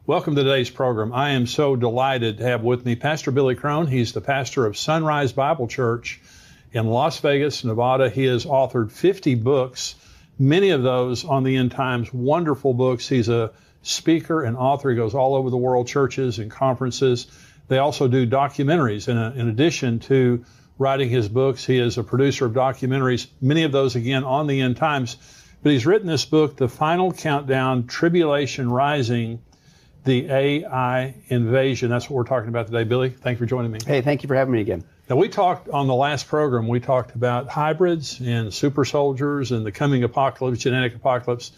Welcome to today's program. I am so delighted to have with me Pastor Billy Crone. He's the pastor of Sunrise Bible Church in Las Vegas, Nevada. He has authored 50 books, many of those on the end times, wonderful books. He's a speaker and author. He goes all over the world, churches and conferences. They also do documentaries. In addition to writing his books, he is a producer of documentaries, many of those, again, on the end times. But he's written this book, The Final Countdown, Tribulation Rising, the AI Invasion. That's what we're talking about today. Billy, thank you for joining me. Hey, thank you for having me again. Now, we talked on the last program, we talked about hybrids and super soldiers and the coming apocalypse, genetic apocalypse.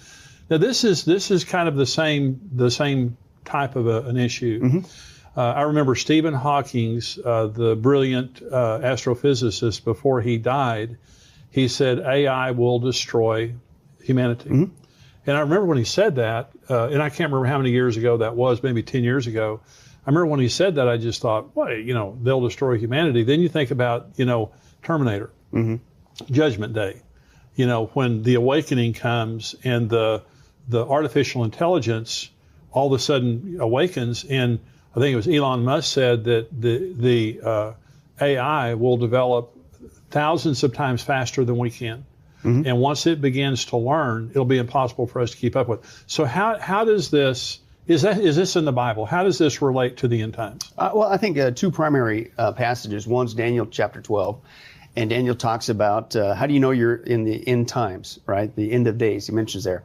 Now, this is kind of the same type of an issue. Mm-hmm. I remember Stephen Hawking's, the brilliant astrophysicist, before he died, he said AI will destroy humanity. Mm-hmm. And I remember when he said that, and I can't remember how many years ago that was, maybe 10 years ago. I remember when he said that, I just thought, well, they'll destroy humanity. Then you think about, Terminator, mm-hmm. Judgment Day, when the awakening comes and the artificial intelligence all of a sudden awakens. And I think it was Elon Musk said that the AI will develop thousands of times faster than we can. Mm-hmm. And once it begins to learn, it'll be impossible for us to keep up with. So how does this, is this in the Bible? How does this relate to the end times? Well, I think two primary passages. One's Daniel chapter 12. And Daniel talks about how do you know you're in the end times, right? The end of days, he mentions there.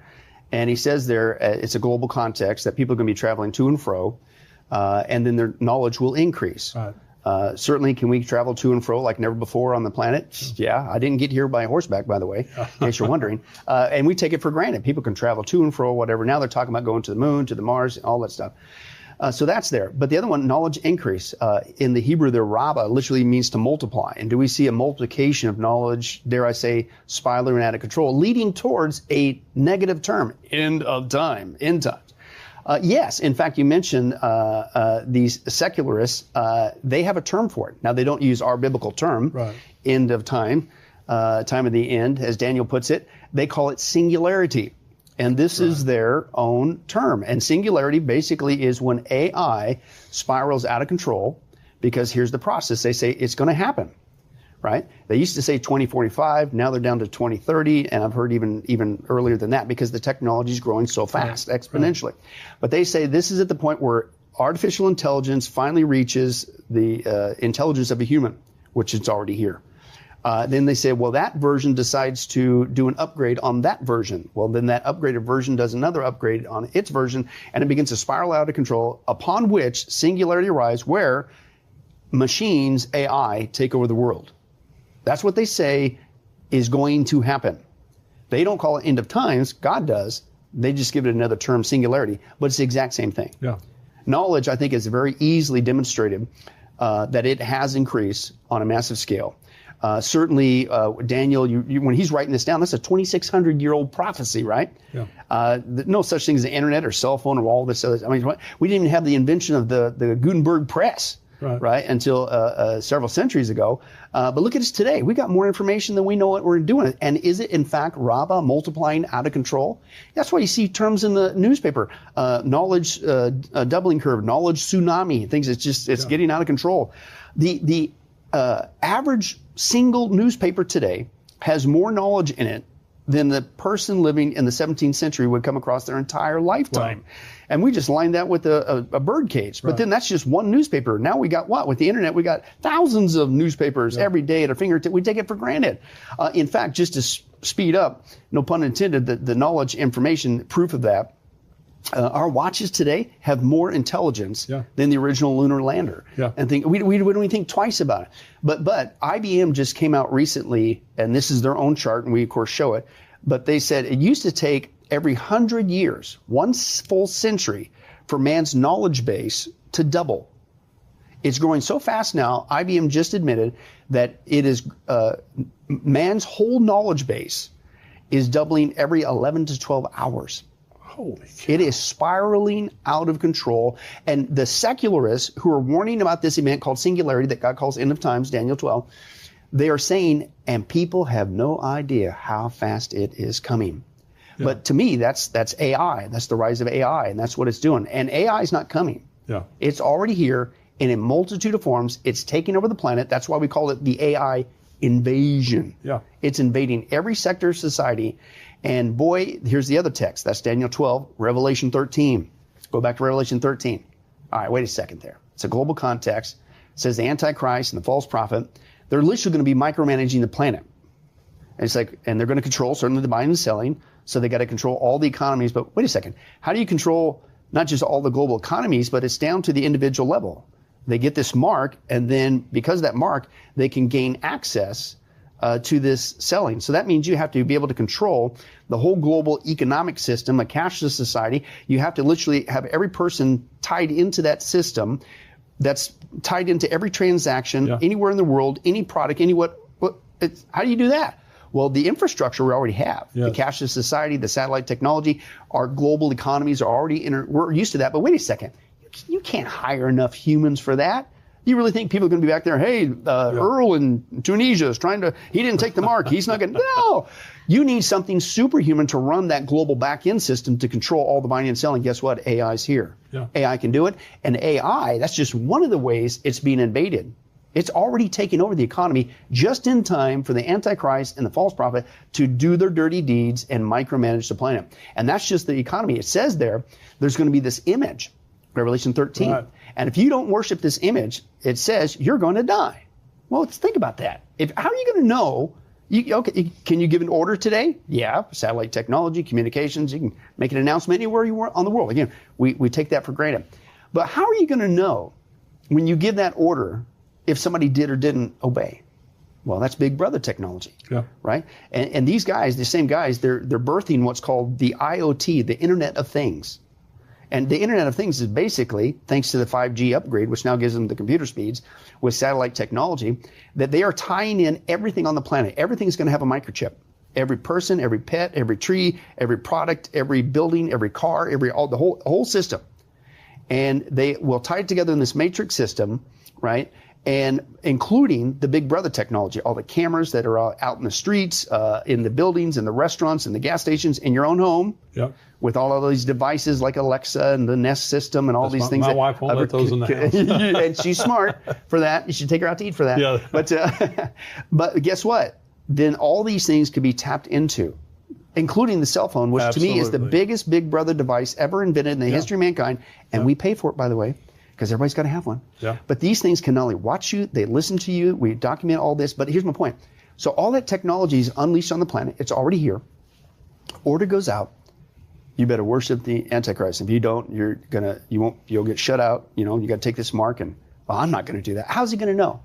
And he says there, it's a global context that people are going to be traveling to and fro, and then their knowledge will increase. Right. Certainly, can we travel to and fro like never before on the planet? Yeah, I didn't get here by horseback, by the way, in case you're wondering. And we take it for granted. People can travel to and fro, whatever. Now they're talking about going to the moon, to the Mars, all that stuff. So that's there. But the other one, knowledge increase. In the Hebrew, the rabba literally means to multiply. And do we see a multiplication of knowledge, dare I say, spiraling out of control, leading towards a negative term, end of time, end times? Yes. In fact, you mentioned these secularists. They have a term for it. Now, they don't use our biblical term, right. End of time, time of the end, as Daniel puts it. They call it singularity. And this right. is their own term. And singularity basically is when AI spirals out of control, because here's the process. They say it's going to happen. Right? They used to say 2045. Now they're down to 2030, and I've heard even earlier than that because the technology is growing so fast, right. exponentially. Right. But they say this is at the point where artificial intelligence finally reaches the intelligence of a human, which it's already here. Then they say, well, that version decides to do an upgrade on that version. Well, then that upgraded version does another upgrade on its version, and it begins to spiral out of control, upon which singularity arrives, where machines, AI, take over the world. That's what they say is going to happen. They don't call it end of times. God does. They just give it another term, singularity, but it's the exact same thing. Yeah. Knowledge, I think, is very easily demonstrated that it has increased on a massive scale. Certainly, Daniel, when he's writing this down, that's a 2,600-year-old prophecy, right? Yeah. No such thing as the internet or cell phone or all this other. I mean, we didn't even have the invention of the Gutenberg press. Right, until several centuries ago. But look at us today. We got more information than we know what we're doing. And is it, in fact, Rabba multiplying out of control? That's why you see terms in the newspaper. Knowledge doubling curve, knowledge tsunami, things. It's getting out of control. The average single newspaper today has more knowledge in it than the person living in the 17th century would come across their entire lifetime. Right. And we just lined that with a bird cage. But then that's just one newspaper. Now we got what? With the internet, we got thousands of newspapers every day at our fingertip. We take it for granted. In fact, just to speed up, no pun intended, the knowledge, information, proof of that, our watches today have more intelligence than the original lunar lander. Yeah. And we don't even think twice about it. But IBM just came out recently, and this is their own chart, and we, of course, show it. But they said it used to take every 100 years, one full century, for man's knowledge base to double. It's growing so fast now, IBM just admitted that it is man's whole knowledge base is doubling every 11 to 12 hours. Holy cow. It is spiraling out of control. And the secularists who are warning about this event called singularity that God calls end of times, Daniel 12, they are saying, and people have no idea how fast it is coming. But to me, that's AI. That's the rise of AI, and that's what it's doing. And AI is not coming. Yeah. It's already here in a multitude of forms. It's taking over the planet. That's why we call it the AI invasion. Yeah. It's invading every sector of society. And boy, here's the other text. That's Daniel 12, Revelation 13. Go back to Revelation 13. All right, wait a second there. It's a global context. It says the Antichrist and the false prophet, they're literally going to be micromanaging the planet. And it's like, and they're going to control certainly the buying and selling. So they got to control all the economies. But wait a second. How do you control not just all the global economies, but it's down to the individual level? They get this mark, and then because of that mark, they can gain access to this selling. So that means you have to be able to control the whole global economic system, a cashless society. You have to literally have every person tied into that system that's tied into every transaction, anywhere in the world, any product, how do you do that? Well, the infrastructure we already have, the cashless society, the satellite technology, our global economies are already we're used to that. But wait a second, you can't hire enough humans for that. You really think people are going to be back there? Hey, Earl in Tunisia is he didn't take the mark. He's not going to. No, you need something superhuman to run that global back-end system to control all the buying and selling. Guess what? AI's here. Yeah. AI can do it. And AI, that's just one of the ways it's being invaded. It's already taken over the economy just in time for the Antichrist and the false prophet to do their dirty deeds and micromanage the planet. And that's just the economy. It says there's going to be this image, Revelation 13. Right. And if you don't worship this image, it says you're going to die. Well, let's think about that. How are you going to know? Can you give an order today? Yeah, satellite technology, communications. You can make an announcement anywhere you are on the world. Again, we take that for granted. But how are you going to know when you give that order if somebody did or didn't obey? Well, that's Big Brother technology, right? And these guys, the same guys, they're birthing what's called the IoT, the Internet of Things. And the Internet of Things is basically, thanks to the 5G upgrade, which now gives them the computer speeds with satellite technology, that they are tying in everything on the planet. Everything's going to have a microchip. Every person, every pet, every tree, every product, every building, every car, the whole system. And they will tie it together in this matrix system, right? And including the Big Brother technology, all the cameras that are out in the streets, in the buildings, in the restaurants, in the gas stations, in your own home, with all of these devices like Alexa and the Nest system and all these things. My wife won't let those in the house. And she's smart for that. You should take her out to eat for that. Yeah. But guess what? Then all these things could be tapped into, including the cell phone, which to me is the biggest Big Brother device ever invented in the history of mankind. And we pay for it, by the way, because everybody's got to have one. Yeah. But these things can not only watch you, they listen to you, we document all this, but here's my point. So all that technology is unleashed on the planet. It's already here. Order goes out. You better worship the Antichrist. If you don't, you'll get shut out. You got to take this mark and, well, I'm not going to do that. How's he going to know?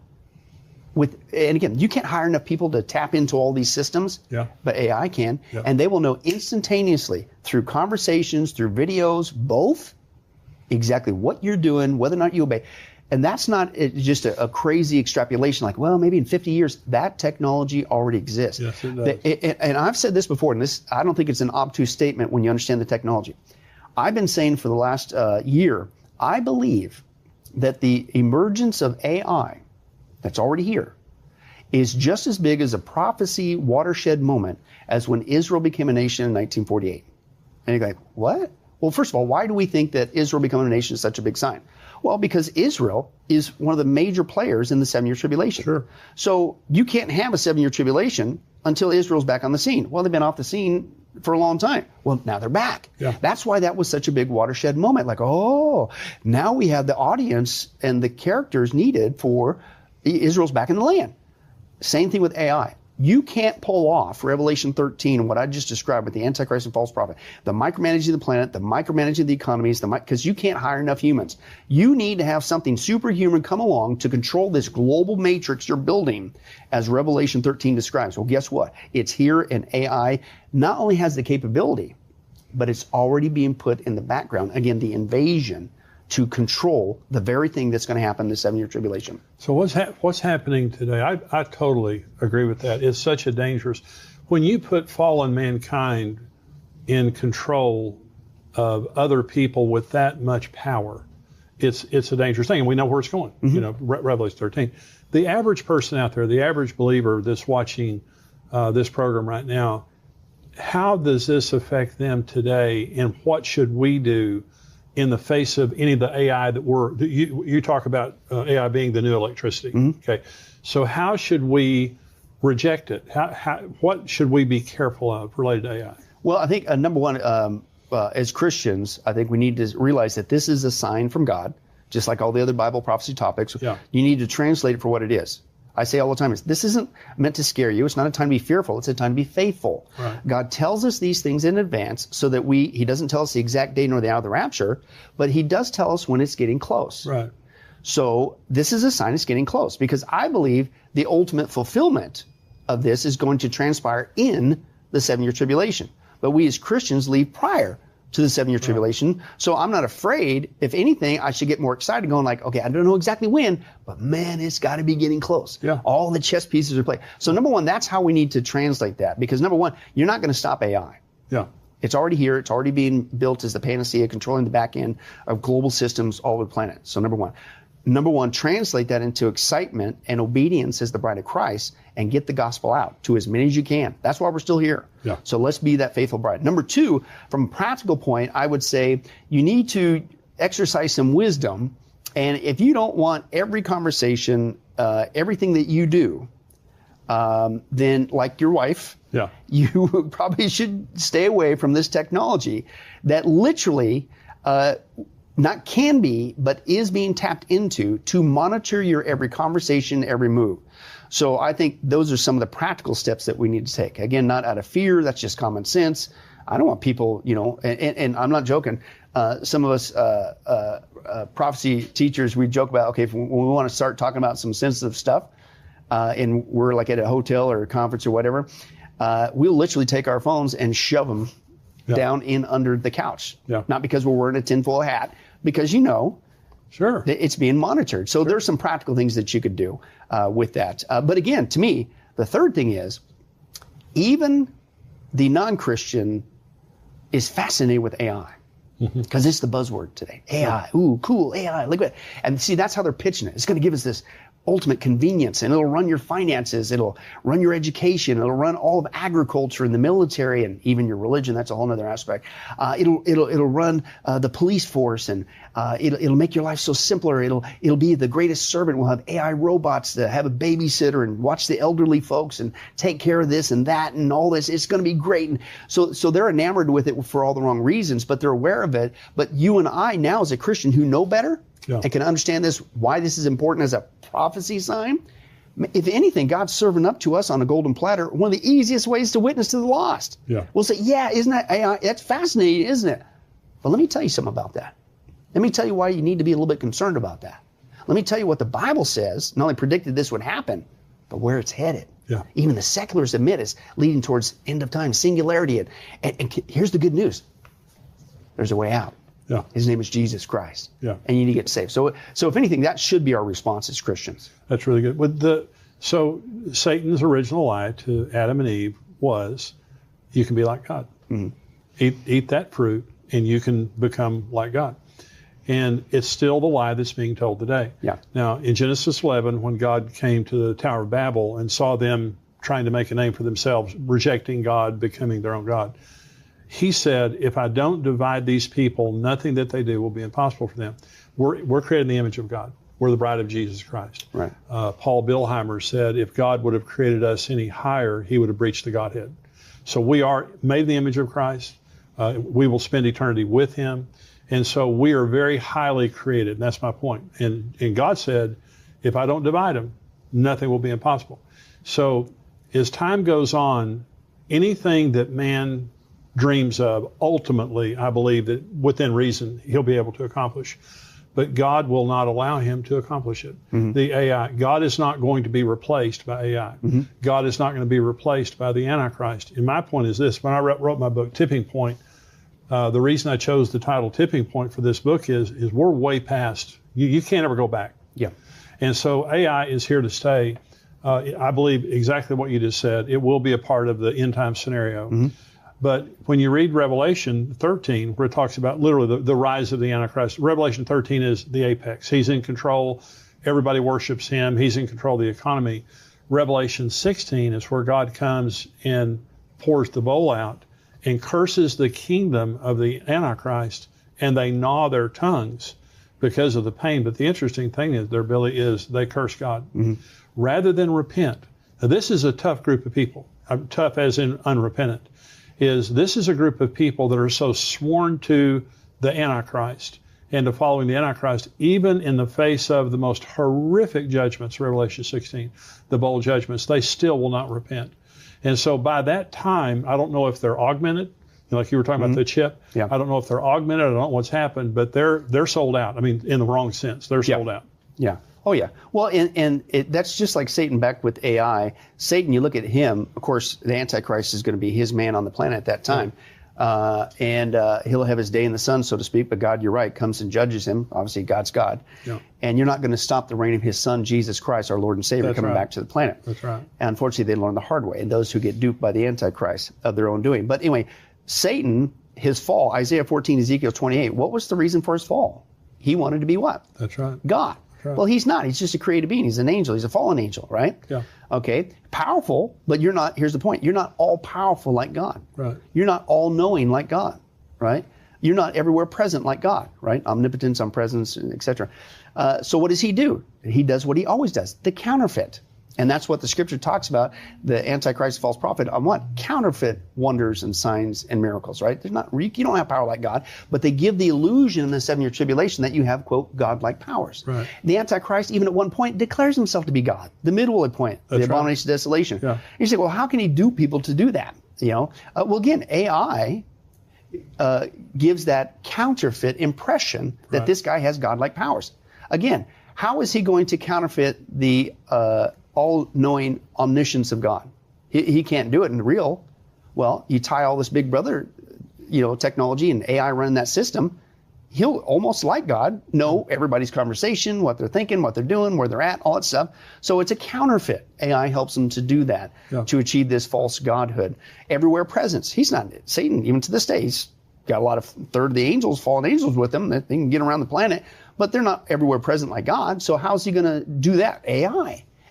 And again, you can't hire enough people to tap into all these systems, but AI can. Yeah. And they will know instantaneously through conversations, through videos, both, exactly what you're doing, whether or not you obey. And that's not just a crazy extrapolation like, well, maybe in 50 years, that technology already exists. Yes, it does. And I've said this before, and I don't think it's an obtuse statement when you understand the technology. I've been saying for the last year, I believe that the emergence of AI that's already here is just as big as a prophecy watershed moment as when Israel became a nation in 1948. And you're like, what? Well, first of all, why do we think that Israel becoming a nation is such a big sign? Well, because Israel is one of the major players in the 7-year tribulation. Sure. So you can't have a 7-year tribulation until Israel's back on the scene. Well, they've been off the scene for a long time. Well, now they're back. Yeah. That's why that was such a big watershed moment. Like, oh, now we have the audience and the characters needed for Israel's back in the land. Same thing with AI. You can't pull off Revelation 13 and what I just described with the Antichrist and false prophet, the micromanaging of the planet, the micromanaging of the economies, because you can't hire enough humans. You need to have something superhuman come along to control this global matrix you're building, as Revelation 13 describes. Well, guess what? It's here, and AI not only has the capability, but it's already being put in the background. Again, the invasion to control the very thing that's going to happen in the 7-year tribulation. So what's happening today? I totally agree with that. It's such a dangerous, when you put fallen mankind in control of other people with that much power, it's a dangerous thing, and we know where it's going. Mm-hmm. Revelation 13. The average person out there, the average believer that's watching this program right now, how does this affect them today, and what should we do in the face of any of the AI that you talk about AI being the new electricity? Okay, so how should we reject it? What should we be careful of related to AI? Well, I think number one, as Christians, I think we need to realize that this is a sign from God, just like all the other Bible prophecy topics. Yeah. You need to translate it for what it is. I say all the time, this isn't meant to scare you. It's not a time to be fearful. It's a time to be faithful. Right. God tells us these things in advance so that he doesn't tell us the exact day nor the hour of the rapture, but he does tell us when it's getting close. Right. So this is a sign it's getting close, because I believe the ultimate fulfillment of this is going to transpire in the 7-year tribulation. But we as Christians leave prior to the 7-year tribulation. So I'm not afraid. If anything, I should get more excited, going like, okay, I don't know exactly when, but man, it's got to be getting close. Yeah. All the chess pieces are played. So number one, that's how we need to translate that, because number one, you're not going to stop AI. Yeah. It's already here. It's already being built as the panacea, controlling the back end of global systems all over the planet. So number one, translate that into excitement and obedience as the bride of Christ, and get the gospel out to as many as you can. That's why we're still here. Yeah. So let's be that faithful bride. Number two, from a practical point, I would say you need to exercise some wisdom. And if you don't want every conversation, everything that you do, then like your wife, Yeah. you probably should stay away from this technology that literally, not can be, but is being tapped into to monitor your every conversation, every move. So I think those are some of the practical steps that we need to take. Again, not out of fear. That's just common sense. I don't want people, and I'm not joking. Some of us prophecy teachers, we joke about, okay, when we want to start talking about some sensitive stuff, and we're like at a hotel or a conference or whatever, we'll literally take our phones and shove them down in under the couch. Yeah. Not because we're wearing a tinfoil hat, because Sure. it's being monitored. So there's some practical things that you could do with that. But again, to me, the third thing is, even the non-Christian is fascinated with AI, because it's the buzzword today. AI, ooh, cool, AI, look at it. And see, that's how they're pitching it. It's going to give us this ultimate convenience, and it'll run your finances, it'll run your education, it'll run all of agriculture and the military and even your religion. That's a whole other aspect. It'll run the police force, and it'll make your life so simpler. It'll be the greatest servant. We'll have AI robots to have a babysitter and watch the elderly folks and take care of this and that and all this. It's going to be great. And so they're enamored with it for all the wrong reasons, but they're aware of it. But you and I now, as a Christian who know better, and can understand this, why this is important as a prophecy sign. If anything, God's serving up to us on a golden platter one of the easiest ways to witness to the lost. Yeah. We'll say, yeah, isn't that AI? That's fascinating, isn't it? But let me tell you something about that. Let me tell you why you need to be a little bit concerned about that. Let me tell you what the Bible says, not only predicted this would happen, but where it's headed. Yeah. Even the seculars admit it's leading towards end of time, singularity. And here's the good news. There's a way out. Yeah. His name is Jesus Christ. Yeah. And you need to get saved. So if anything, that should be our response as Christians. That's really good. So Satan's original lie to Adam and Eve was, you can be like God. Mm-hmm. Eat that fruit, and you can become like God. And it's still the lie that's being told today. Yeah. Now, in Genesis 11, when God came to the Tower of Babel and saw them trying to make a name for themselves, rejecting God, becoming their own God, he said, if I don't divide these people, nothing that they do will be impossible for them. We're created in the image of God. We're the bride of Jesus Christ. Right. Paul Bilheimer said, if God would have created us any higher, he would have breached the Godhead. So we are made in the image of Christ. We will spend eternity with him. And so we are very highly created. And that's my point. And God said, if I don't divide them, nothing will be impossible. So as time goes on, anything that man dreams of, ultimately, I believe that within reason, he'll be able to accomplish. But God will not allow him to accomplish it. Mm-hmm. The AI, God is not going to be replaced by AI. Mm-hmm. God is not going to be replaced by the Antichrist. And my point is this: when I wrote my book, Tipping Point, the reason I chose the title Tipping Point for this book is we're way past, you can't ever go back. Yeah. And so AI is here to stay. I believe exactly what you just said. It will be a part of the end time scenario. Mm-hmm. But when you read Revelation 13, where it talks about literally the rise of the Antichrist, Revelation 13 is the apex. He's in control. Everybody worships him. He's in control of the economy. Revelation 16 is where God comes and pours the bowl out and curses the kingdom of the Antichrist, and they gnaw their tongues because of the pain. But the interesting thing is, there, Billy, is they curse God rather than repent. Now, this is a tough group of people, tough as in unrepentant. This is a group of people that are so sworn to the Antichrist and to following the Antichrist, even in the face of the most horrific judgments, Revelation 16, the bowl judgments, they still will not repent. And so by that time, I don't know if they're augmented, like you were talking about the chip. Yeah. I don't know if they're augmented. I don't know what's happened, but they're sold out. I mean, in the wrong sense, they're sold out. Yeah. Oh, yeah. Well, that's just like Satan back with AI. Satan, you look at him, of course, the Antichrist is going to be his man on the planet at that time. And he'll have his day in the sun, so to speak. But God, you're right, comes and judges him. Obviously, God's God. Yeah. And you're not going to stop the reign of his son, Jesus Christ, our Lord and Savior, coming back to the planet. That's right. And unfortunately, they learn the hard way. And those who get duped by the Antichrist of their own doing. But anyway, Satan, his fall, Isaiah 14, Ezekiel 28, what was the reason for his fall? He wanted to be what? That's right. God. Right. Well, he's not. He's just a created being. He's an angel. He's a fallen angel, right? Yeah. Okay. Powerful, but you're not. Here's the point. You're not all powerful like God. Right. You're not all knowing like God, right? You're not everywhere present like God, right? Omnipotence, omnipresence, etc. So what does he do? He does what he always does, the counterfeit. And that's what the scripture talks about, the Antichrist, false prophet, on what? Counterfeit wonders and signs and miracles, right? There's not, you don't have power like God, but they give the illusion in the 7-year tribulation that you have, quote, God-like powers. Right. The Antichrist, even at one point, declares himself to be God, the middle point, the abomination of desolation. Yeah. You say, well, how can he dupe people to do that? Well, again, AI gives that counterfeit impression that this guy has God-like powers. Again, how is he going to counterfeit the all-knowing omniscience of God? He can't do it in the real. Well, you tie all this Big Brother, technology and AI running that system, he'll almost like God know everybody's conversation, what they're thinking, what they're doing, where they're at, all that stuff. So it's a counterfeit. AI helps him to do that, to achieve this false godhood. Everywhere presence. He's not, Satan, even to this day, he's got a lot of third of the angels, fallen angels with him, that they can get around the planet, but they're not everywhere present like God. So how's he going to do that?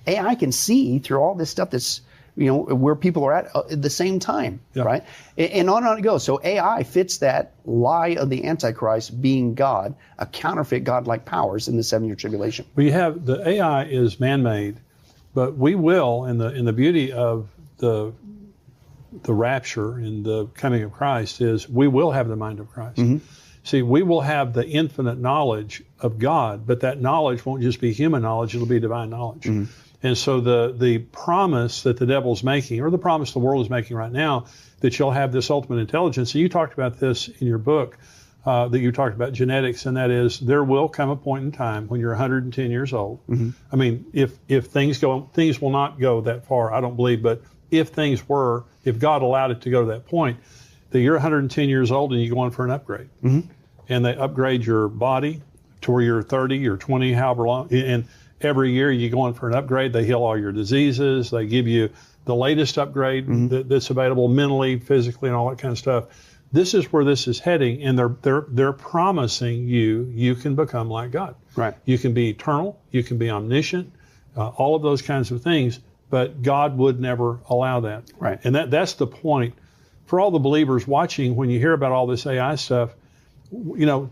AI can see through all this stuff that's, where people are at the same time, right? And on it goes. So AI fits that lie of the Antichrist being God, a counterfeit God-like powers in the 7-year tribulation. We have, the AI is man-made, but we will, in the beauty of the rapture and the coming of Christ, is we will have the mind of Christ. Mm-hmm. See, we will have the infinite knowledge of God, but that knowledge won't just be human knowledge, it'll be divine knowledge. Mm-hmm. And so the promise that the devil's making, or the promise the world is making right now, that you'll have this ultimate intelligence, and you talked about this in your book, that you talked about genetics, and that is there will come a point in time when you're 110 years old. Mm-hmm. I mean, if things will not go that far, I don't believe, but if God allowed it to go to that point, that you're 110 years old and you go on for an upgrade. Mm-hmm. And they upgrade your body to where you're 30 or 20, however long, and every year you go in for an upgrade. They heal all your diseases. They give you the latest upgrade that's available mentally, physically, and all that kind of stuff. This is where this is heading, and they're promising you can become like God. Right. You can be eternal. You can be omniscient. All of those kinds of things. But God would never allow that. Right. And that's the point for all the believers watching. When you hear about all this AI stuff,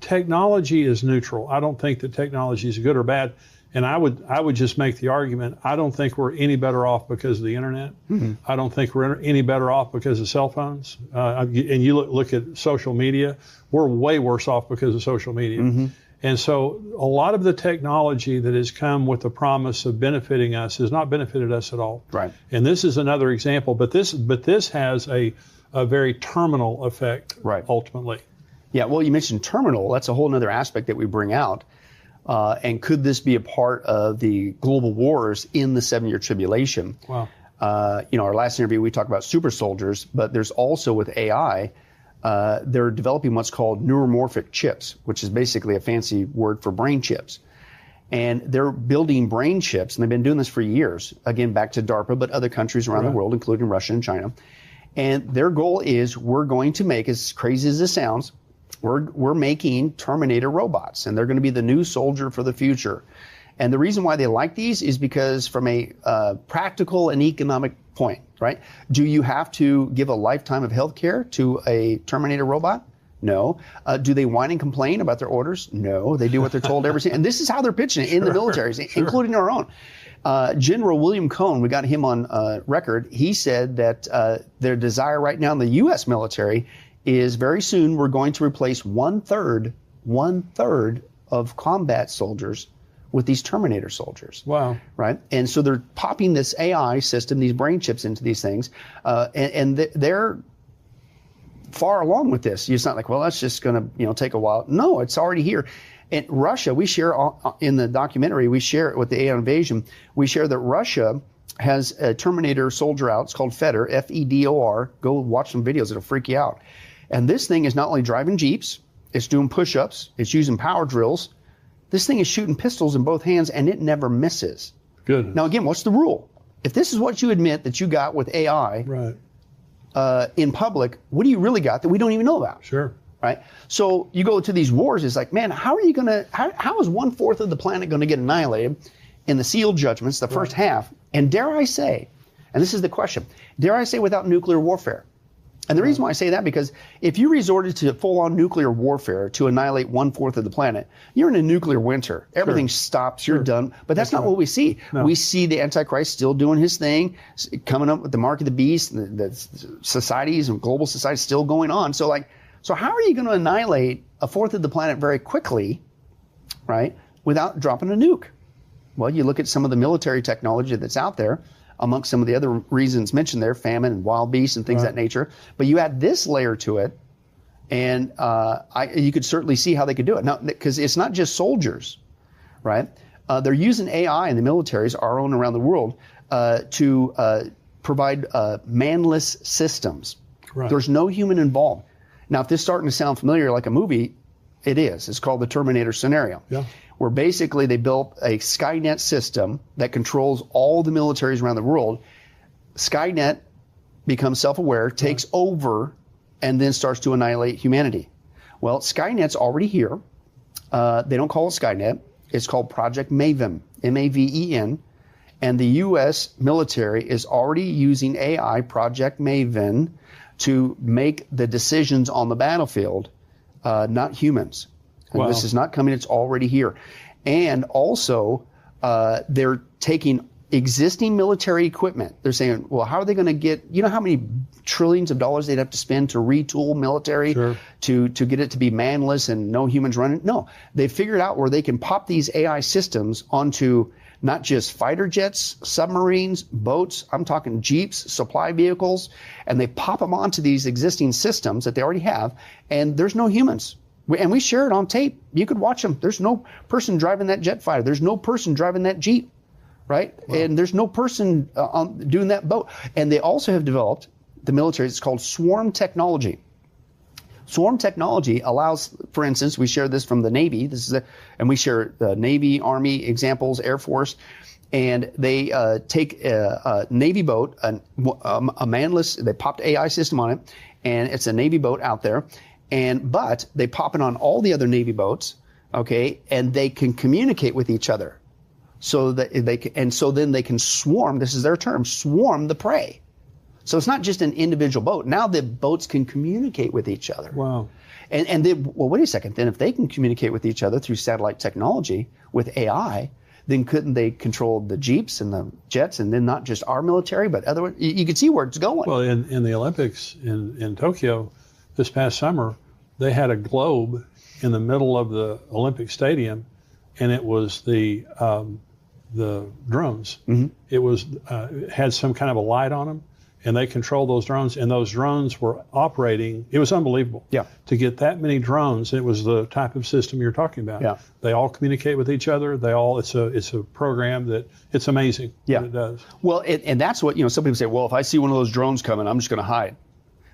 technology is neutral. I don't think that technology is good or bad. And I would just make the argument, I don't think we're any better off because of the internet. Mm-hmm. I don't think we're any better off because of cell phones. And you look at social media, we're way worse off because of social media. Mm-hmm. And so a lot of the technology that has come with the promise of benefiting us has not benefited us at all. Right. And this is another example, but this has a very terminal effect, right, ultimately. Yeah, well, you mentioned terminal. That's a whole other aspect that we bring out. And could this be a part of the global wars in the 7-year tribulation? Wow. Our last interview, we talked about super soldiers, but there's also with AI, they're developing what's called neuromorphic chips, which is basically a fancy word for brain chips. And they're building brain chips, and they've been doing this for years. Again, back to DARPA, but other countries around the world, including Russia and China. And their goal is we're going to make, as crazy as this sounds, we're making Terminator robots, and they're going to be the new soldier for the future. And the reason why they like these is because from a practical and economic point, right? Do you have to give a lifetime of health care to a Terminator robot? No. Do they whine and complain about their orders? No. They do what they're told every single. And this is how they're pitching it in the militaries, including our own. General William Cohn, we got him on record. He said that their desire right now in the U.S. military is very soon we're going to replace one third of combat soldiers with these Terminator soldiers. Wow. Right? And so they're popping this AI system, these brain chips into these things, and they're far along with this. It's not like, well, that's just going to take a while. No, it's already here. And Russia, we share in the documentary, we share it with the AI invasion. We share that Russia has a Terminator soldier out. It's called Fedor, Fedor. Go watch some videos. It'll freak you out. And this thing is not only driving Jeeps, it's doing push-ups, it's using power drills. This thing is shooting pistols in both hands, and it never misses. Good. Now, again, what's the rule? If this is what you admit that you got with AI in public, what do you really got that we don't even know about? Sure. Right? So you go to these wars, it's like, man, how is 1/4 of the planet going to get annihilated in the sealed judgments, the first half? And dare I say, and this is the question, dare I say without nuclear warfare? And the reason why I say that, because if you resorted to full-on nuclear warfare to annihilate 1/4 of the planet, you're in a nuclear winter. Everything stops, you're done. But that's not what we see. No. We see the Antichrist still doing his thing, coming up with the mark of the beast, the societies and global society still going on. So how are you going to annihilate 1/4 of the planet very quickly, right, without dropping a nuke? Well, you look at some of the military technology that's out there, amongst some of the other reasons mentioned there, famine and wild beasts and things of that nature. But you add this layer to it, and you could certainly see how they could do it. Now, because it's not just soldiers, right? They're using AI in the militaries, our own around the world, to provide manless systems. Right. There's no human involved. Now, if this is starting to sound familiar like a movie, it is. It's called the Terminator scenario. Yeah. Where basically they built a Skynet system that controls all the militaries around the world. Skynet becomes self-aware, takes over, and then starts to annihilate humanity. Well, Skynet's already here. They don't call it Skynet. It's called Project Maven, M-A-V-E-N. And the U.S. military is already using AI, Project Maven, to make the decisions on the battlefield, not humans. And this is not coming, it's already here. And also, they're taking existing military equipment. They're saying, well, how are they going to get, how many trillions of dollars they'd have to spend to retool military to get it to be manless and no humans running? No, they figured out where they can pop these AI systems onto not just fighter jets, submarines, boats, I'm talking Jeeps, supply vehicles, and they pop them onto these existing systems that they already have, and there's no humans. And we share it on tape. You could watch them. There's no person driving that jet fighter. There's no person driving that Jeep, right? Wow. And there's no person doing that boat. And they also have developed, the military, it's called swarm technology. Swarm technology allows, for instance, we share this from the Navy. And we share the Navy, Army examples, Air Force. And they take a Navy boat, a manless, they popped AI system on it, and it's a Navy boat out there. But they pop it on all the other Navy boats, okay, and they can communicate with each other, so that then they can swarm. This is their term, swarm the prey. So it's not just an individual boat. Now the boats can communicate with each other. Wow. And then, well, wait a second. Then if they can communicate with each other through satellite technology with AI, then couldn't they control the Jeeps and the jets, and then not just our military, but other? You can see where it's going. Well, in the Olympics in Tokyo this past summer, they had a globe in the middle of the Olympic Stadium, and it was the drones. Mm-hmm. It had some kind of a light on them, and they controlled those drones, and those drones were operating. It was unbelievable. Yeah. To get that many drones, it was the type of system you're talking about. Yeah. They all communicate with each other. It's a program that it's amazing. Yeah. What it does. Well, and that's what, some people say, well, if I see one of those drones coming, I'm just going to hide.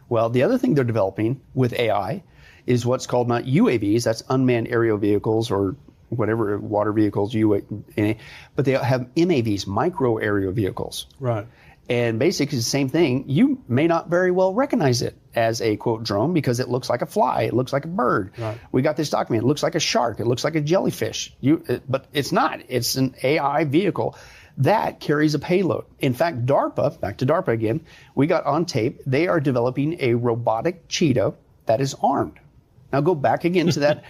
Well, the other thing they're developing with AI is what's called not UAVs, that's unmanned aerial vehicles or whatever, water vehicles, but they have MAVs, micro aerial vehicles. Right. And basically it's the same thing. You may not very well recognize it as a, quote, drone because it looks like a fly. It looks like a bird. Right. We got this document. It looks like a shark. It looks like a jellyfish. But it's not. It's an AI vehicle that carries a payload. In fact, DARPA, back to DARPA again, we got on tape, they are developing a robotic cheetah that is armed. Now go back again to that.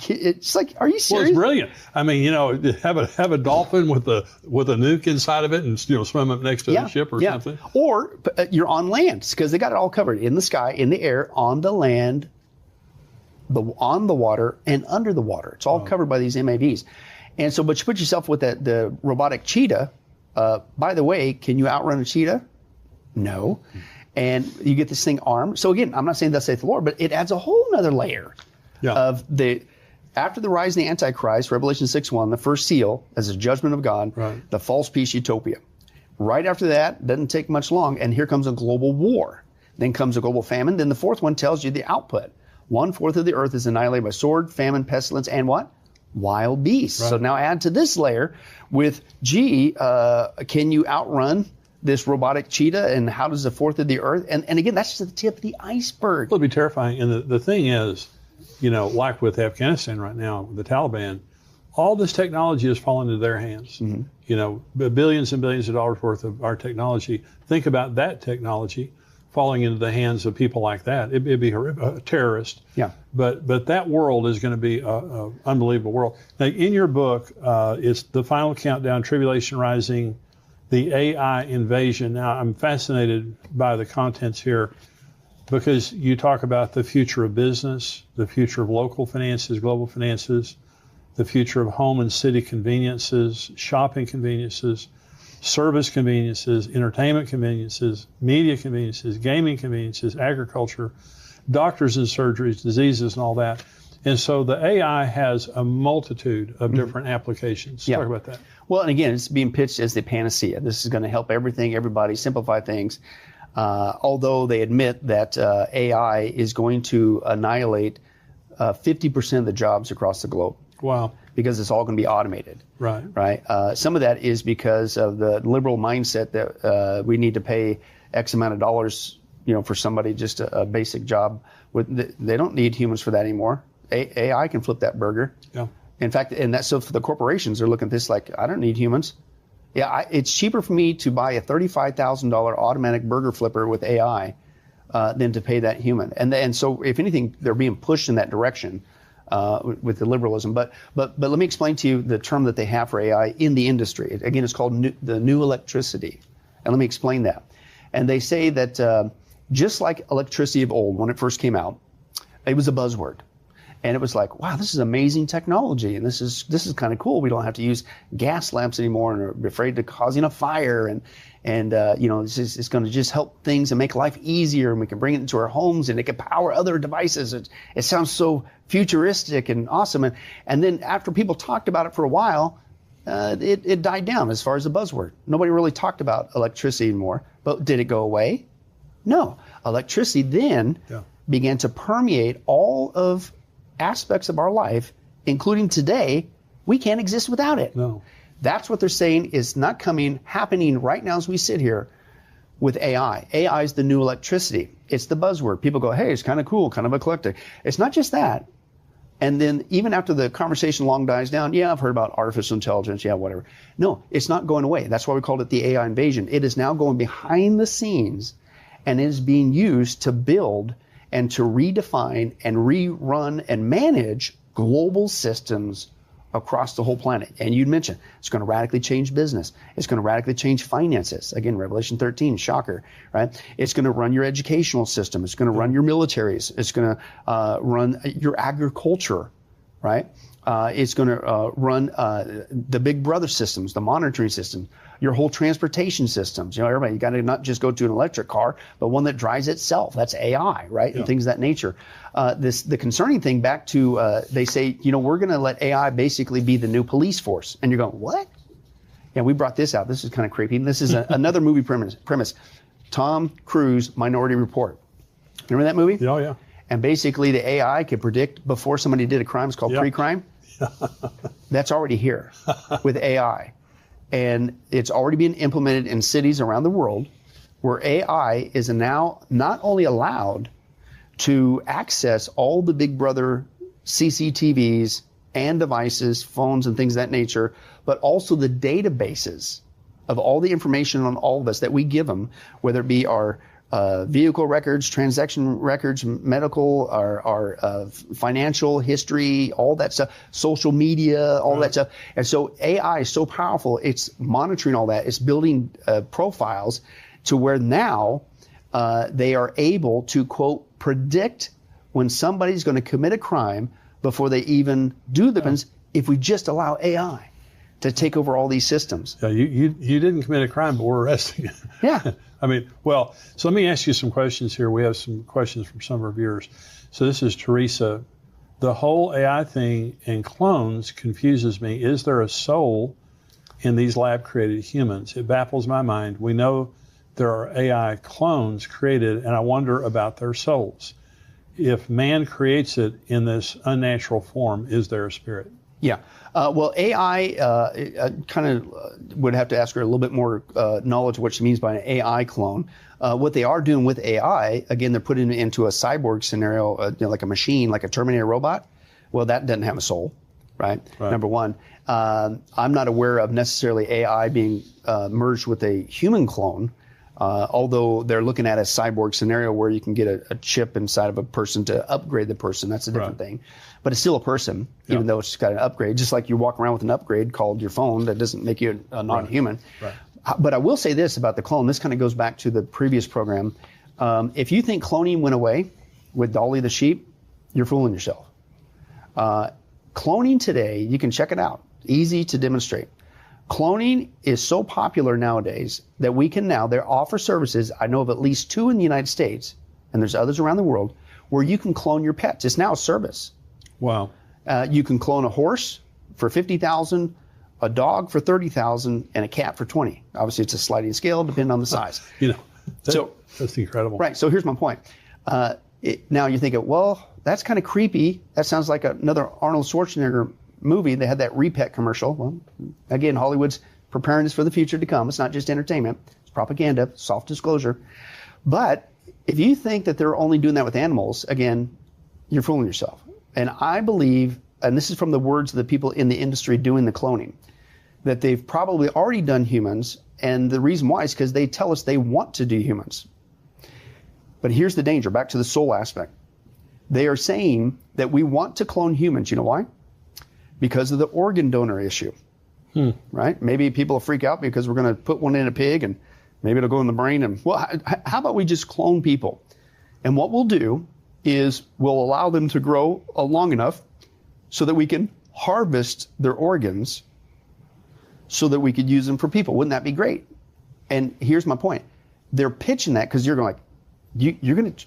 It's like, are you serious? Well, it's brilliant. I mean, have a dolphin with a nuke inside of it, and swim up next to the ship or something. Or you're on land because they got it all covered in the sky, in the air, on the land, on the water, and under the water. It's all covered by these MAVs. And so, but you put yourself with the robotic cheetah. By the way, can you outrun a cheetah? No. And you get this thing armed. So again, I'm not saying thus saith the Lord, but it adds a whole nother layer of after the rise of the Antichrist, Revelation 6:1, the first seal as a judgment of God, the false peace utopia. Right after that, doesn't take much long, and here comes a global war. Then comes a global famine. Then the fourth one tells you the output. 1/4 of the earth is annihilated by sword, famine, pestilence, and what? Wild beasts. Right. So now add to this layer with, can you outrun this robotic cheetah, and how does 1/4 of the earth? And again, that's just the tip of the iceberg. It'll be terrifying. And the thing is, like with Afghanistan right now, the Taliban, all this technology is falling into their hands. Mm-hmm. Billions and billions of dollars worth of our technology. Think about that technology falling into the hands of people like that. It'd be a terrorist. Yeah. But that world is going to be an unbelievable world. Now, in your book, it's The Final Countdown, Tribulation Rising, the AI Invasion. Now, I'm fascinated by the contents here because you talk about the future of business, the future of local finances, global finances, the future of home and city conveniences, shopping conveniences, service conveniences, entertainment conveniences, media conveniences, gaming conveniences, agriculture, doctors and surgeries, diseases, and all that. And so the AI has a multitude of different applications. Talk about that. Well, and again, it's being pitched as the panacea. This is going to help everybody, simplify things. Although they admit that AI is going to annihilate 50% of the jobs across the globe. Wow. Because it's all going to be automated. Right. Some of that is because of the liberal mindset that we need to pay X amount of dollars, for somebody, just a basic job. They don't need humans for that anymore. AI can flip that burger. Yeah. In fact, so for the corporations, they're looking at this like, I don't need humans. Yeah, it's cheaper for me to buy a $35,000 automatic burger flipper with AI than to pay that human. And so, if anything, they're being pushed in that direction with the liberalism. But let me explain to you the term that they have for AI in the industry. Again, it's called the new electricity. And let me explain that. And they say that just like electricity of old, when it first came out, it was a buzzword. And it was like, wow, this is amazing technology, and this is kind of cool. We don't have to use gas lamps anymore and are afraid of causing a fire, and it's going to just help things and make life easier, and we can bring it into our homes, and it can power other devices. It sounds so futuristic and awesome. And then after people talked about it for a while, it died down as far as the buzzword. Nobody really talked about electricity anymore. But did it go away? No. Electricity then began to permeate all of aspects of our life, including today. We can't exist without it. No. That's what they're saying is not happening right now as we sit here with AI. AI is the new electricity. It's the buzzword. People go, hey, it's kind of cool, kind of eclectic. It's not just that. And then even after the conversation long dies down, I've heard about artificial intelligence, whatever. No, it's not going away. That's why we called it the AI invasion. It is now going behind the scenes, and it is being used to build and to redefine and rerun and manage global systems across the whole planet. And you'd mentioned it's going to radically change business. It's going to radically change finances. Again, Revelation 13, shocker, right? It's going to run your educational system. It's going to run your militaries. It's going to run your agriculture, right? It's going to run the big brother systems, the monitoring system, your whole transportation systems. Everybody, you got to not just go to an electric car, but one that drives itself. That's AI, right? And things of that nature. The concerning thing back to, they say, we're going to let AI basically be the new police force. And you're going, what? Yeah, we brought this out. This is kind of creepy. This is another movie premise. Tom Cruise, Minority Report. Remember that movie? Oh, yeah. And basically the AI could predict before somebody did a crime. It's called pre-crime. That's already here with AI. and it's already been implemented in cities around the world, where AI is now not only allowed to access all the Big Brother CCTVs and devices, phones and things of that nature, but also the databases of all the information on all of us that we give them, whether it be our vehicle records, transaction records, medical, our financial history, all that stuff, social media, all that stuff. And so AI is so powerful, it's monitoring all that. It's building profiles to where now they are able to, quote, predict when somebody's going to commit a crime before they even do the things, if we just allow AI to take over all these systems. Yeah, you didn't commit a crime, but we're arresting you. Yeah. I mean, well, so let me ask you some questions here. We have some questions from some of our viewers. So this is Teresa. The whole AI thing and clones confuses me. Is there a soul in these lab-created humans? It baffles my mind. We know there are AI clones created, and I wonder about their souls. If man creates it in this unnatural form, is there a spirit? Yeah. Well, AI kind of would have to ask her a little bit more knowledge of what she means by an AI clone. What they are doing with AI, again, they're putting it into a cyborg scenario, like a machine, like a Terminator robot. Well, that doesn't have a soul, right? Number one. I'm not aware of necessarily AI being merged with a human clone. Although they're looking at a cyborg scenario where you can get a chip inside of a person to upgrade the person. That's a different thing. But it's still a person, even though it's got an upgrade. Just like you walk around with an upgrade called your phone, that doesn't make you a non-human. Right. But I will say this about the clone. This kind of goes back to the previous program. If you think cloning went away with Dolly the sheep, you're fooling yourself. Cloning today, you can check it out. Easy to demonstrate. Cloning is so popular nowadays that we can now, there offer services, I know of at least 2 in the United States, and there's others around the world, where you can clone your pets. It's now a service. Wow. You can clone a horse for $50,000, a dog for $30,000, and a cat for $20,000. Obviously, it's a sliding scale depending on the size. That's incredible. Right. So here's my point. Now you're thinking, well, that's kind of creepy. That sounds like another Arnold Schwarzenegger movie. They had that Repet commercial. Well, again, Hollywood's preparing us for the future to come. It's not just entertainment. It's propaganda, soft disclosure. But if you think that they're only doing that with animals, again, you're fooling yourself. And I believe, and this is from the words of the people in the industry doing the cloning, that they've probably already done humans. And the reason why is because they tell us they want to do humans. But here's the danger, back to the soul aspect. They are saying that we want to clone humans. You know why? Because of the organ donor issue, right? Maybe people will freak out because we're going to put one in a pig and maybe it'll go in the brain. And well, how about we just clone people? And what we'll do is we'll allow them to grow long enough so that we can harvest their organs so that we could use them for people. Wouldn't that be great? And here's my point. They're pitching that because you're going you're going to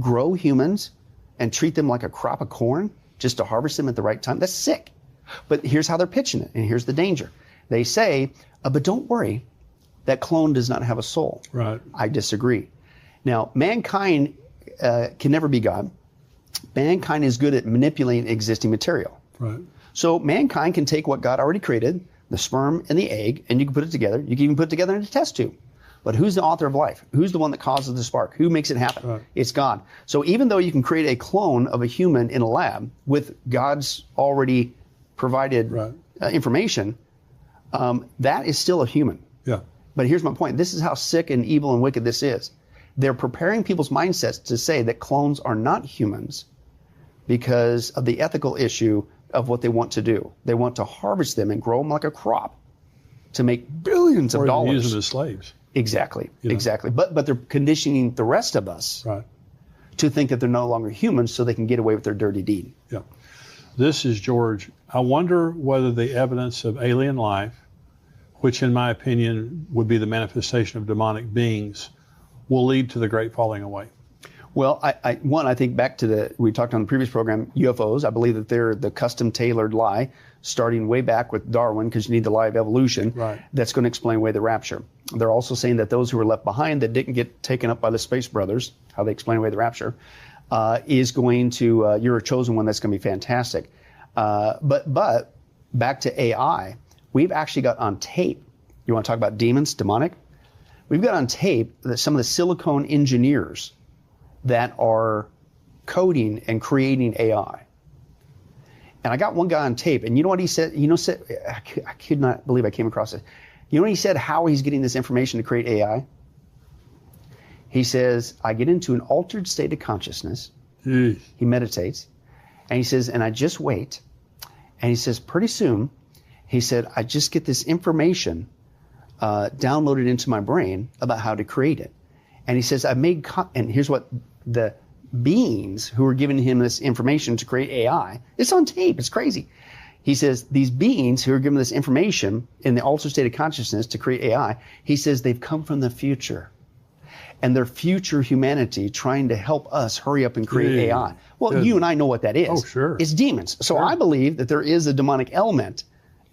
grow humans and treat them like a crop of corn just to harvest them at the right time. That's sick. But here's how they're pitching it, and here's the danger. They say, but don't worry, that clone does not have a soul. Right. I disagree. Now, mankind can never be God. Mankind is good at manipulating existing material. Right. So mankind can take what God already created, the sperm and the egg, and you can put it together. You can even put it together in a test tube. But who's the author of life? Who's the one that causes the spark? Who makes it happen? Right. It's God. So even though you can create a clone of a human in a lab with God's already provided information, that is still a human. Yeah. But here's my point. This is how sick and evil and wicked this is. They're preparing people's mindsets to say that clones are not humans because of the ethical issue of what they want to do. They want to harvest them and grow them like a crop to make billions of dollars. Or use them as slaves. Exactly. Exactly. But they're conditioning the rest of us to think that they're no longer humans so they can get away with their dirty deed. Yeah. This is George. I wonder whether the evidence of alien life, which in my opinion would be the manifestation of demonic beings, will lead to the great falling away. Well, I think back to we talked on the previous program, UFOs. I believe that they're the custom tailored lie, starting way back with Darwin, because you need the lie of evolution. Right. That's going to explain away the rapture. They're also saying that those who were left behind that didn't get taken up by the space brothers, how they explain away the rapture, is going to, you're a chosen one. That's going to be fantastic. But back to AI, we've actually got on tape You want to talk about demons, demonic? We've got on tape that some of the silicone engineers that are coding and creating AI. And I got one guy on tape, and you know what he said? I could not believe I came across it. You know what he said, how he's getting this information to create AI? He says, I get into an altered state of consciousness. He meditates. And he says, and I just wait. And he says, pretty soon, he said, I just get this information downloaded into my brain about how to create it. And he says, and here's what the beings who are giving him this information to create AI, it's on tape, it's crazy. He says, these beings who are given this information in the altered state of consciousness to create AI, he says they've come from the future. And they're future humanity trying to help us hurry up and create AI. Well, you and I know what that is. Oh, sure. It's demons. So I believe that there is a demonic element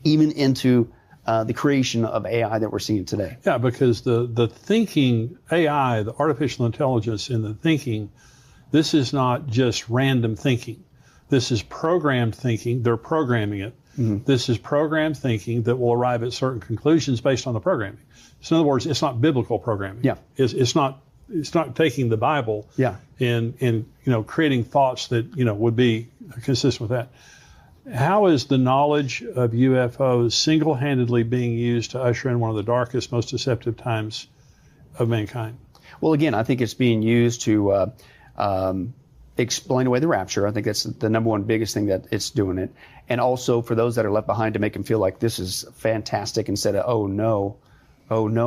even into the creation of AI that we're seeing today. Yeah, because the thinking AI, the artificial intelligence in the thinking, this is not just random thinking. This is programmed thinking. They're programming it. Mm-hmm. This is programmed thinking that will arrive at certain conclusions based on the programming. So in other words, it's not biblical programming. Yeah. It's not taking the Bible and creating thoughts that would be consistent with that. How is the knowledge of UFOs single-handedly being used to usher in one of the darkest, most deceptive times of mankind? Well, again, I think it's being used to explain away the rapture. I think that's the number one biggest thing that it's doing it. And also for those that are left behind to make them feel like this is fantastic instead of, oh no,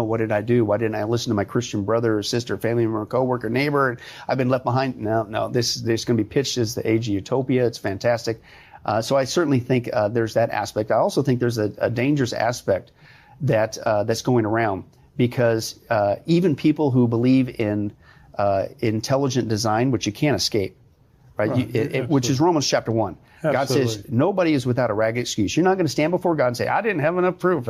what did I do? Why didn't I listen to my Christian brother or sister, family member, coworker, neighbor? And I've been left behind. No, this is going to be pitched as the age of utopia. It's fantastic. So I certainly think there's that aspect. I also think there's a dangerous aspect that's going around because even people who believe in intelligent design, which you can't escape, right? Which is Romans chapter 1. Absolutely. God says nobody is without a ragged excuse. You're not going to stand before God and say, I didn't have enough proof.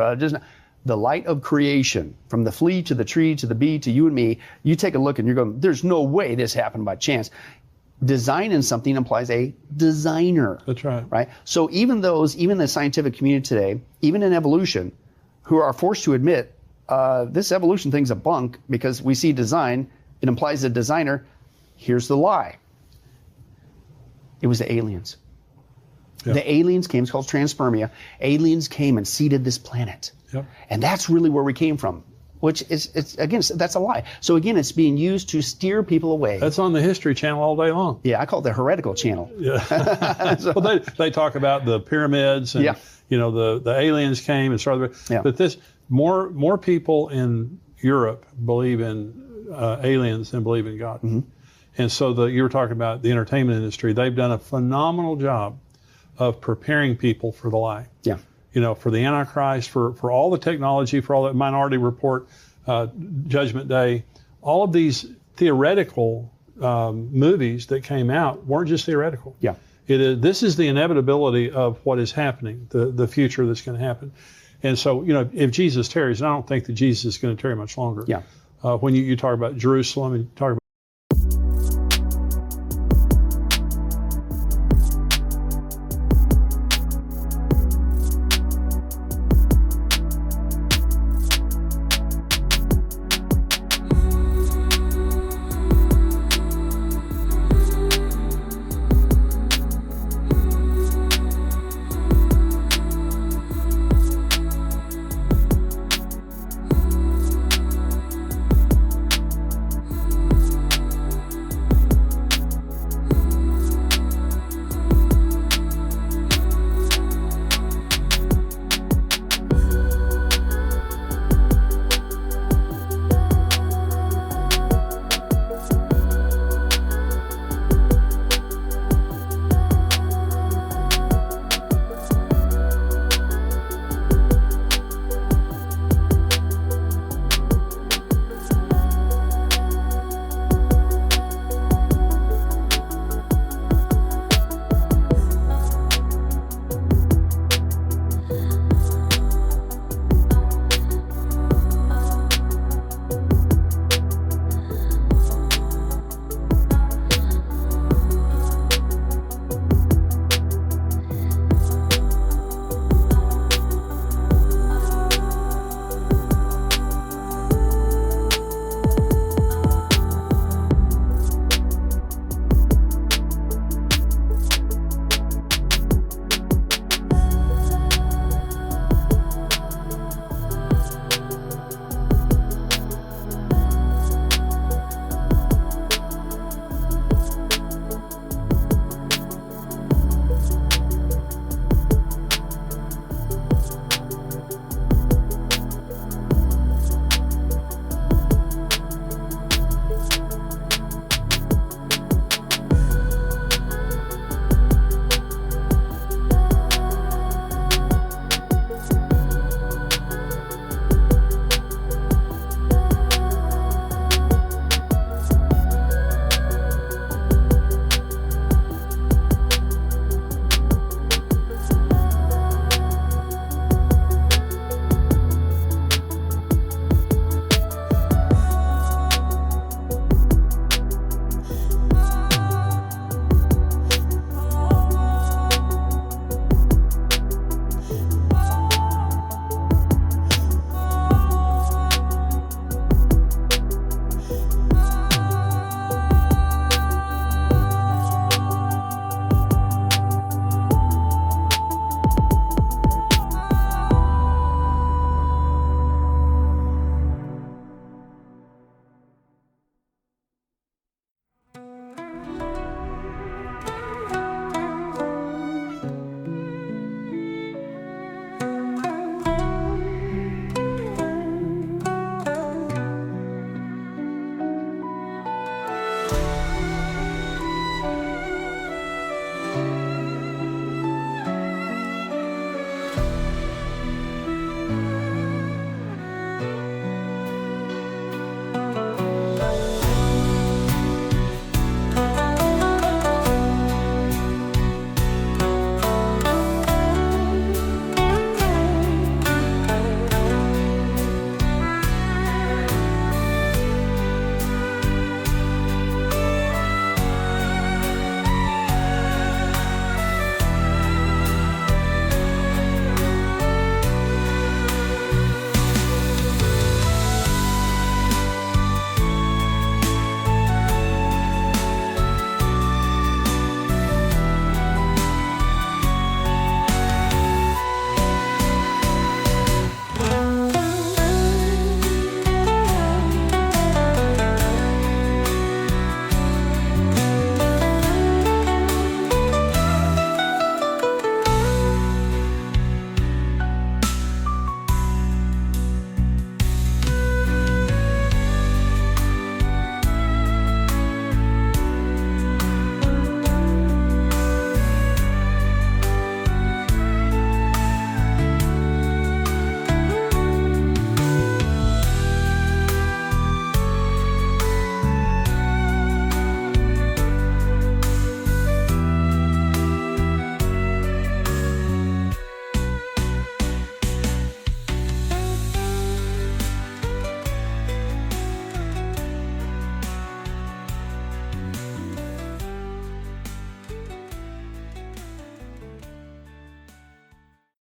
The light of creation, from the flea to the tree to the bee to you and me, you take a look and you're going, there's no way this happened by chance. Designing something implies a designer. That's right. Right? So even the scientific community today, even in evolution, who are forced to admit this evolution thing's a bunk because we see design, it implies a designer. Here's the lie. It was the aliens. Yep. The aliens came, it's called transformative. Aliens came and seeded this planet. Yep. And that's really where we came from, which is again, that's a lie. So again, it's being used to steer people away. That's on the History Channel all day long. Yeah, I call it the heretical channel. Yeah. Well, they talk about the pyramids and the aliens came and started. Yeah. But more people in Europe believe in aliens than believe in God. Mm-hmm. And so you were talking about the entertainment industry. They've done a phenomenal job of preparing people for the lie. Yeah. For the Antichrist, for all the technology, for all that Minority Report, Judgment Day, all of these theoretical movies that came out weren't just theoretical. Yeah. This is the inevitability of what is happening, the future that's going to happen. And so, if Jesus tarries, and I don't think that Jesus is going to tarry much longer. Yeah. When you talk about Jerusalem and you talk about